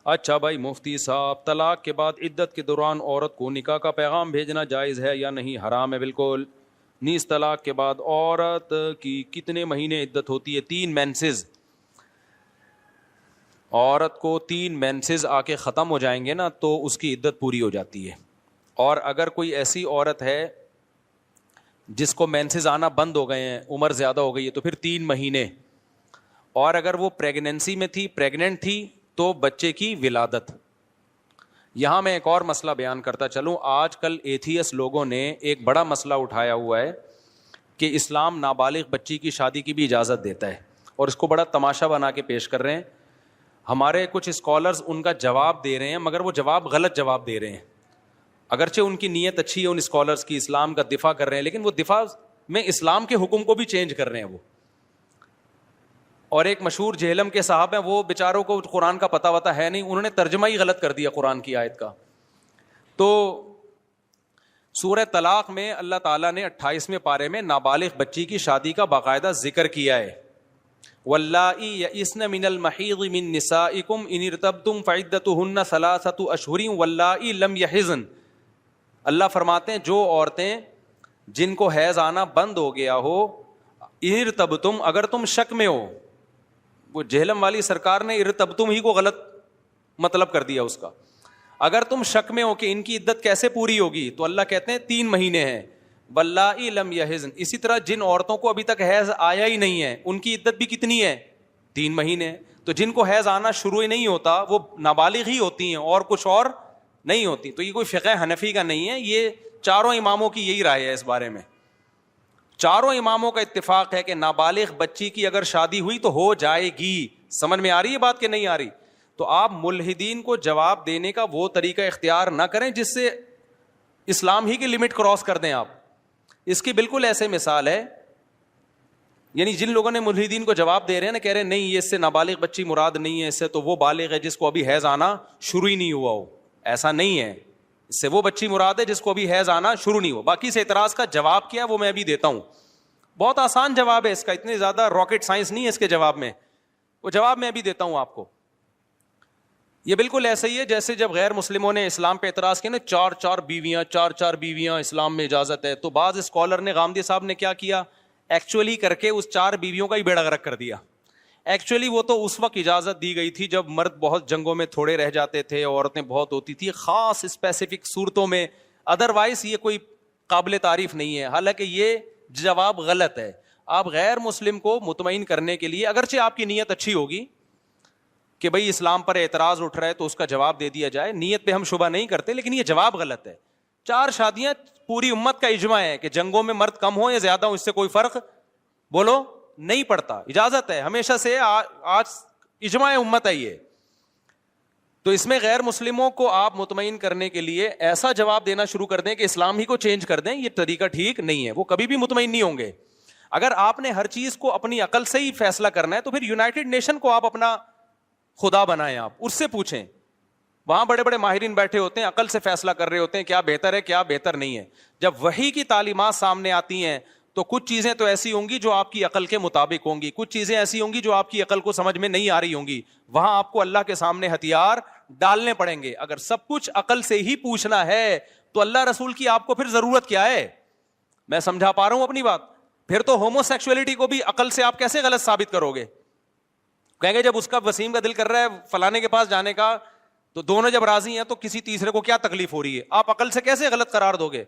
اچھا بھائی مفتی صاحب، طلاق کے بعد عدت کے دوران عورت کو نکاح کا پیغام بھیجنا جائز ہے یا نہیں؟ حرام ہے بالکل. نیز طلاق کے بعد عورت کی کتنے مہینے عدت ہوتی ہے؟ 3 مینسز. عورت کو 3 مینسز آ کے ختم ہو جائیں گے نا تو اس کی عدت پوری ہو جاتی ہے. اور اگر کوئی ایسی عورت ہے جس کو مینسز آنا بند ہو گئے ہیں، عمر زیادہ ہو گئی ہے، تو پھر 3 مہینے. اور اگر وہ پریگننسی میں تھی، پریگننٹ تھی، تو بچے کی ولادت. یہاں میں ایک اور مسئلہ بیان کرتا چلوں. آج کل ایتھیس لوگوں نے ایک بڑا مسئلہ اٹھایا ہوا ہے کہ اسلام نابالغ بچی کی شادی کی بھی اجازت دیتا ہے، اور اس کو بڑا تماشا بنا کے پیش کر رہے ہیں. ہمارے کچھ اسکالرز ان کا جواب دے رہے ہیں، مگر وہ جواب غلط جواب دے رہے ہیں. اگرچہ ان کی نیت اچھی ہے ان اسکالرز کی، اسلام کا دفاع کر رہے ہیں، لیکن وہ دفاع میں اسلام کے حکم کو بھی چینج کر رہے ہیں وہ. اور ایک مشہور جہلم کے صاحب ہیں، وہ بیچاروں کو قرآن کا پتہ وتا ہے نہیں، انہوں نے ترجمہ ہی غلط کر دیا قرآن کی آیت کا. تو سورہ طلاق میں اللہ تعالیٰ نے 28ویں پارے میں نابالغ بچی کی شادی کا باقاعدہ ذکر کیا ہے. واللائی یئسن من المحیض من نسائکم ان ارتبتم فعدتہن 3 اشہر واللائی لم یحضن. اللہ فرماتے ہیں جو عورتیں جن کو حیض آنا بند ہو گیا ہو، ان ارتبتم، اگر تم شک میں ہو. وہ جہلم والی سرکار نے ارتبتم ہی کو غلط مطلب کر دیا اس کا. اگر تم شک میں ہو کہ ان کی عدت کیسے پوری ہوگی، تو اللہ کہتے ہیں 3 مہینے ہیں. واللائی لم یحضن. اسی طرح جن عورتوں کو ابھی تک حیض آیا ہی نہیں ہے ان کی عدت بھی کتنی ہے؟ 3 مہینے. تو جن کو حیض آنا شروع ہی نہیں ہوتا وہ نابالغ ہی ہوتی ہیں اور کچھ اور نہیں ہوتی. تو یہ کوئی فقہ حنفی کا نہیں ہے، یہ چاروں اماموں کی یہی رائے ہے اس بارے میں. چاروں اماموں کا اتفاق ہے کہ نابالغ بچی کی اگر شادی ہوئی تو ہو جائے گی. سمجھ میں آ رہی ہے بات کہ نہیں آ رہی؟ تو آپ ملحدین کو جواب دینے کا وہ طریقہ اختیار نہ کریں جس سے اسلام ہی کی لمٹ کراس کر دیں آپ. اس کی بالکل ایسے مثال ہے، یعنی جن لوگوں نے ملحدین کو جواب دے رہے ہیں نا، کہہ رہے ہیں نہیں یہ اس سے نابالغ بچی مراد نہیں ہے، اس سے تو وہ بالغ ہے جس کو ابھی حیض آنا شروع ہی نہیں ہوا ہو. ایسا نہیں ہے، اس سے وہ بچی مراد ہے جس کو ابھی حیض آنا شروع نہیں ہوا. باقی سے اعتراض کا جواب کیا ہے وہ میں ابھی دیتا ہوں. بہت آسان جواب ہے اس کا، اتنی زیادہ راکٹ سائنس نہیں ہے اس کے جواب میں. وہ جواب میں ابھی دیتا ہوں آپ کو. یہ بالکل ایسا ہی ہے جیسے جب غیر مسلموں نے اسلام پہ اعتراض کیا نا، 4 بیویاں اسلام میں اجازت ہے، تو بعض اسکالر نے، غامدی صاحب نے کیا کیا، ایکچولی کر کے اس 4 بیویوں کا ہی بیڑا غرق کر دیا. ایکچولی وہ تو اس وقت اجازت دی گئی تھی جب مرد بہت جنگوں میں تھوڑے رہ جاتے تھے، عورتیں بہت ہوتی تھی خاص اسپیسیفک صورتوں میں، ادروائز یہ کوئی قابل تعریف نہیں ہے. حالانکہ یہ جواب غلط ہے. آپ غیر مسلم کو مطمئن کرنے کے لیے، اگرچہ آپ کی نیت اچھی ہوگی کہ بھئی اسلام پر اعتراض اٹھ رہا ہے تو اس کا جواب دے دیا جائے، نیت پہ ہم شبہ نہیں کرتے، لیکن یہ جواب غلط ہے. 4 شادیاں پوری امت کا اجماع ہے کہ جنگوں میں مرد کم ہو یا زیادہ ہو، اس سے کوئی فرق بولو نہیں پڑتا، اجازت ہے ہمیشہ سے، آج اجماع امت ہے یہ. تو اس میں غیر مسلموں کو آپ مطمئن کرنے کے لیے ایسا جواب دینا شروع کر دیں کہ اسلام ہی کو چینج کر دیں، یہ طریقہ ٹھیک نہیں ہے. وہ کبھی بھی مطمئن نہیں ہوں گے. اگر آپ نے ہر چیز کو اپنی عقل سے ہی فیصلہ کرنا ہے تو پھر یونائٹڈ نیشن کو آپ اپنا خدا بنائیں، آپ اس سے پوچھیں. وہاں بڑے بڑے ماہرین بیٹھے ہوتے ہیں، عقل سے فیصلہ کر رہے ہوتے ہیں کیا بہتر ہے کیا بہتر نہیں ہے. جب وحی کی تعلیمات سامنے آتی ہیں تو کچھ چیزیں تو ایسی ہوں گی جو آپ کی عقل کے مطابق ہوں گی، کچھ چیزیں ایسی ہوں گی جو آپ کی عقل کو سمجھ میں نہیں آ رہی ہوں گی. وہاں آپ کو اللہ کے سامنے ہتھیار ڈالنے پڑیں گے. اگر سب کچھ عقل سے ہی پوچھنا ہے تو اللہ رسول کی آپ کو پھر ضرورت کیا ہے؟ میں سمجھا پا رہا ہوں اپنی بات؟ پھر تو ہومو سیکسولیٹی کو بھی عقل سے آپ کیسے غلط ثابت کرو گے؟ کہیں گے جب اس کا وسیم کا دل کر رہا ہے فلانے کے پاس جانے کا، تو دونوں جب راضی ہیں تو کسی تیسرے کو کیا تکلیف ہو رہی ہے؟ آپ عقل سے کیسے غلط قرار دو گے؟